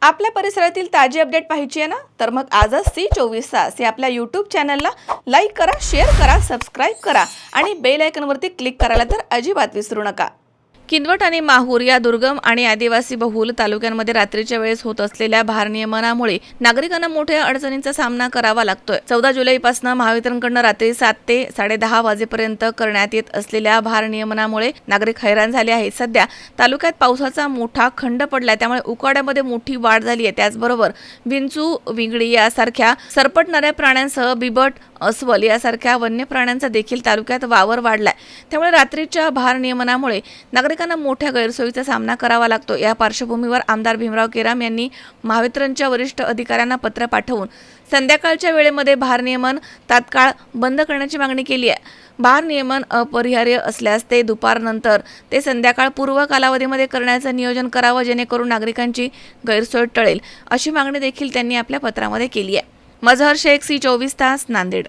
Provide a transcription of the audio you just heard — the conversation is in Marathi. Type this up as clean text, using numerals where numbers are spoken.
आपल्या परिसरातील ताजी अपडेट पाहिजे आहे ना, तर मग आजच C24 या आपल्या यूट्यूब चॅनलला लाईक करा, शेअर करा, सबस्क्राईब करा आणि बेल आयकॉनवरती क्लिक करायला तर अजिबात विसरू नका. किनवट आणि माहूर या दुर्गम आणि आदिवासी बहुल तालुक्यांमध्ये रात्रीच्या वेळेस होत असलेल्या भारनियमनामुळे नागरिकांना मोठ्या अडचणींचा सामना करावा लागतोय. 14 जुलैपासून महावितरणकडून रात्री 7 ते 10:30 वाजेपर्यंत करण्यात येत असलेल्या भारनियमनामुळे नागरिक हैराण झाले आहेत. सध्या तालुक्यात पावसाचा मोठा खंड पडलाय, त्यामुळे उकाड्यामध्ये मोठी वाढ झाली आहे. त्याचबरोबर विंचू, विंगडी यासारख्या सरपटणाऱ्या प्राण्यांसह बिबट, अस्वल यासारख्या वन्य प्राण्यांचा देखील तालुक्यात वावर वाढलाय. त्यामुळे रात्रीच्या भारनियमनामुळे नागरिकांना मोठ्या गैरसोयीचा सामना करावा लागतो. या पार्श्वभूमीवर आमदार भीमराव केराम यांनी महावितरणच्या वरिष्ठ अधिकाऱ्यांना पत्र पाठवून संध्याकाळच्या वेळेमध्ये भारनियमन तात्काळ बंद करण्याची मागणी केली आहे. भारनियमन अपरिहार्य असल्यास ते दुपारनंतर ते संध्याकाळ पूर्व कालावधीमध्ये करण्याचं नियोजन करावं, जेणेकरून नागरिकांची गैरसोय टळेल, अशी मागणी देखील त्यांनी आपल्या पत्रामध्ये केली आहे. मजहर शेख, C24 तास, नांदेड.